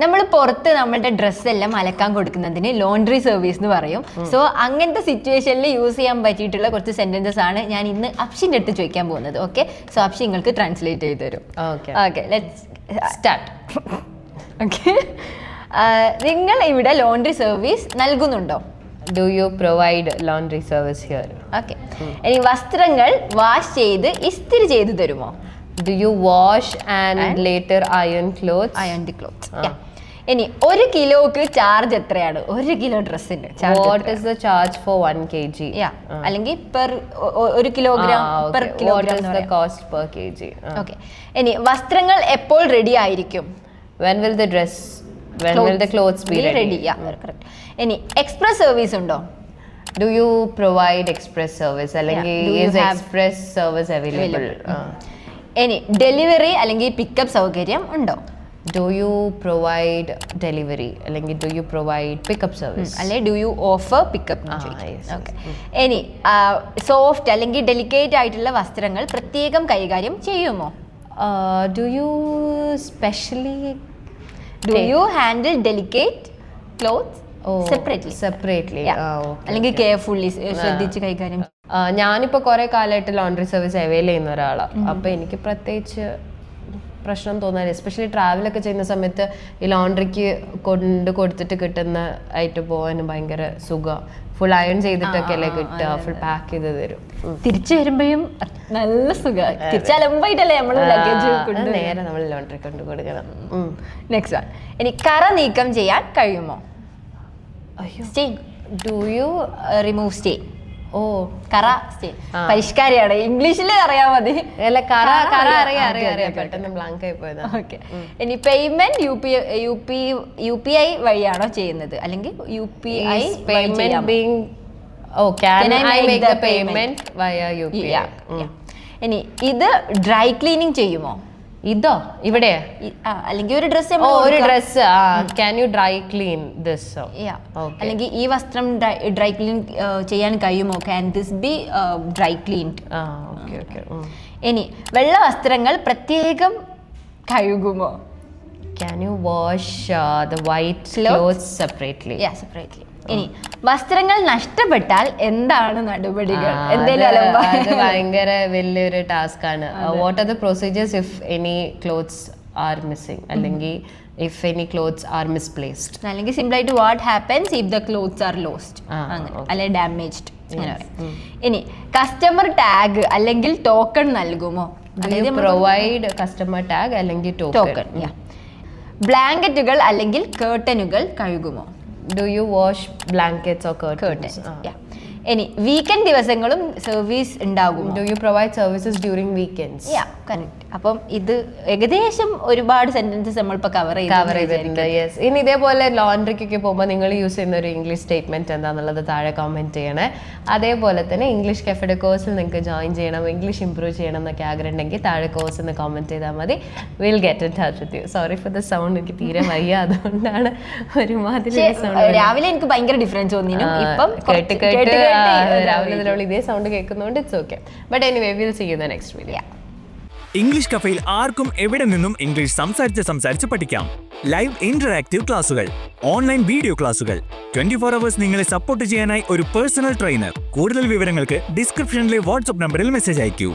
നമ്മൾ പുറത്ത് നമ്മളുടെ ഡ്രസ്സെല്ലാം അലക്കാൻ കൊടുക്കുന്നതിന് ലോണ്ടറി സർവീസ് എന്ന് പറയും. സോ അങ്ങനത്തെ സിറ്റുവേഷനിൽ യൂസ് ചെയ്യാൻ പറ്റിയിട്ടുള്ള കുറച്ച് സെന്റൻസസ് ആണ് ഞാൻ ഇന്ന് അപ്ഷിൻ്റെ അടുത്ത് ചോദിക്കാൻ പോകുന്നത്. ഓക്കെ, സോ അപ്ഷി നിങ്ങൾക്ക് ട്രാൻസ്ലേറ്റ് ചെയ്ത് തരും. Okay, let's start. ഓക്കെ, നിങ്ങൾ ഇവിടെ ലോണ്ടറി സർവീസ് നൽകുന്നുണ്ടോ? Do you provide laundry service here? Okay, ഇനി വസ്ത്രങ്ങൾ വാഷ് ചെയ്ത് ഇസ്തിരി ചെയ്ത് തരുമോ? Do you wash and later iron clothes? Iron the clothes. ഇനി 1 കിലോക്ക് ചാർജ് എത്രയാണ്? 1 കിലോ ഡ്രസ്സിന് What is the charge for 1 kg? അല്ലെങ്കിൽ per 1 kilogram per kilogram. What is the cost per kg? Okay, ഇനി വസ്ത്രങ്ങൾ എപ്പോൾ റെഡി ആയിരിക്കും? When will the clothes be ready? Correct. ഇനി express service ഉണ്ടോ? Do you provide express service? അല്ലെങ്കിൽ is express service available? ഇനി delivery അല്ലെങ്കിൽ pickup സൗകര്യം ഉണ്ടോ? Do you provide delivery? അല്ലെങ്കിൽ do you provide pickup service? അല്ലെങ്കിൽ do you offer pickup? Okay, ഇനി സോഫ്റ്റ് അല്ലെങ്കിൽ ഡെലിക്കേറ്റ് ആയിട്ടുള്ള വസ്ത്രങ്ങൾ പ്രത്യേകം കൈകാര്യം ചെയ്യുമോ? Do you handle delicate clothes separately? അല്ലെങ്കിൽ കെയർഫുള്ളി ശ്രദ്ധിച്ച് കൈകാര്യം. ഞാനിപ്പോൾ കുറേ കാലമായിട്ട് ലോണ്ടറി സർവീസ് അവൈൽ ചെയ്യുന്ന ഒരാളാണ്. അപ്പോൾ എനിക്ക് പ്രത്യേകിച്ച് പ്രശ്നം തോന്നാറില്ല. എസ്പെഷ്യലി ട്രാവലൊക്കെ ചെയ്യുന്ന സമയത്ത് ഈ ലോണ്ടറിക്ക് കൊടുത്തിട്ട് കിട്ടുന്ന ആയിട്ട് പോകാൻ ഭയങ്കര സുഖം. ഫുൾ അയൺ ചെയ്തിട്ടൊക്കെ അല്ലേ കിട്ടുക, ഫുൾ പാക്ക് ചെയ്ത് തരും. തിരിച്ചു വരുമ്പോഴും നല്ല സുഖം. തിരിച്ചലമ്പായിട്ടല്ലേ നമ്മൾ ലഗേജ് നേരെ നമ്മൾ ലോണ്ടറി കൊണ്ട് കൊടുക്കണം. നെക്സ്റ്റ് വൺ, ഇനി കറ നീക്കം ചെയ്യാൻ കഴിയുമോ? Stain. Do you remove stain? കറ സ്റ്റെയിൻ പരിഷ്കാരിയാണ്, ഇംഗ്ലീഷിൽ അറിയാൻ മതി. പെട്ടെന്ന് ബ്ലാങ്ക് ആയി പോയത്. ഓക്കെ, ഇനി പേയ്മെന്റ് UPI വഴിയാണോ ചെയ്യുന്നത്? അല്ലെങ്കിൽ UPI പേയ്മെന്റ് via UPI? ഇനി ഇത് ഡ്രൈ ക്ലീനിങ് ചെയ്യുമോ? ഇതോ ഇവിടെ അല്ലെങ്കിൽ ഒരു dress can you dry clean this? അല്ലെങ്കിൽ ഈ വസ്ത്രം ഡ്രൈ ക്ലീൻ ചെയ്യാൻ കഴിയുമോ? Can this be dry cleaned? ഇനി വെള്ള വസ്ത്രങ്ങൾ പ്രത്യേകം കഴുകുമോ? Can you wash the white clothes separately? ഇനി വസ്ത്രങ്ങൾ നഷ്ടപ്പെട്ടാൽ എന്താണ് നടപടികൾ? അത് ഭയങ്കര വലിയൊരു ടാസ്ക് ആണ്. What are the procedures if any clothes are missing, അല്ലെങ്കിൽ if any clothes are misplaced, അല്ലെങ്കിൽ സിമ്പിൾ ആയിട്ട് what happens if the clothes are lost അല്ലെങ്കിൽ ഡാമേജ്ഡ്. ഇനി കസ്റ്റമർ ടാഗ് അല്ലെങ്കിൽ ടോക്കൺ നൽകുമോ? പ്രൊവൈഡ് കസ്റ്റമർ ടാഗ് അല്ലെങ്കിൽ ടോക്കൺ. ബ്ലാങ്കറ്റുകൾ അല്ലെങ്കിൽ കേർട്ടനുകൾ കഴുകുമോ? Do you wash blankets or curtains? ഇനി വീക്കെൻഡ് ദിവസങ്ങളും സർവീസ് ഉണ്ടാകുമോ? Do you provide services during weekends? Correct. അപ്പം ഇത് ഏകദേശം ഒരുപാട് സെന്റൻസസ് നമ്മളിപ്പോൾ കവർ ചെയ്തിട്ടുണ്ട്. യെസ്. ഇനി ഇതേപോലെ ലോണ്ടറിക്കൊക്കെ പോകുമ്പോൾ നിങ്ങൾ യൂസ് ചെയ്യുന്ന ഒരു ഇംഗ്ലീഷ് സ്റ്റേറ്റ്മെന്റ് എന്താണെന്നുള്ളത് താഴെ കമന്റ് ചെയ്യണേ. അതേപോലെ തന്നെ ഇംഗ്ലീഷ് കഫേയുടെ കോഴ്സിൽ നിങ്ങൾക്ക് ജോയിൻ ചെയ്യണം, ഇംഗ്ലീഷ് ഇംപ്രൂവ് ചെയ്യണം എന്നൊക്കെ ആഗ്രഹം ഉണ്ടെങ്കിൽ താഴെ കോഴ്സ് എന്ന് കമന്റ് ചെയ്താൽ മതി. Will get in touch with you. Sorry for the sound, എനിക്ക് തീരെ വയ്യ, അതുകൊണ്ടാണ് ഒരുമാതിരി സൗണ്ട്. രാവിലെ എനിക്ക് ഭയങ്കര ഡിഫറൻസ് തോന്നിയിരുന്നു. ഇപ്പം കേട്ട് രാവിലെ ഇതിലുള്ള ഇതേ സൗണ്ട് കേൾക്കുന്നതുകൊണ്ട് it's okay. But anyway will see you in the next video. English കഫേയിൽ ആർക്കും എവിടെ നിന്നും ഇംഗ്ലീഷ് സംസാരിച്ച് പഠിക്കാം. ലൈവ് ഇന്ററാക്റ്റീവ് ക്ലാസുകൾ, ഓൺലൈൻ വീഡിയോ ക്ലാസുകൾ, 24 hours നിങ്ങളെ സപ്പോർട്ട് ചെയ്യാനായി ഒരു പേഴ്സണൽ ട്രെയിനർ. കൂടുതൽ വിവരങ്ങൾക്ക് ഡിസ്ക്രിപ്ഷനിലെ വാട്സ്ആപ്പ് നമ്പറിൽ മെസ്സേജ് അയക്കൂ.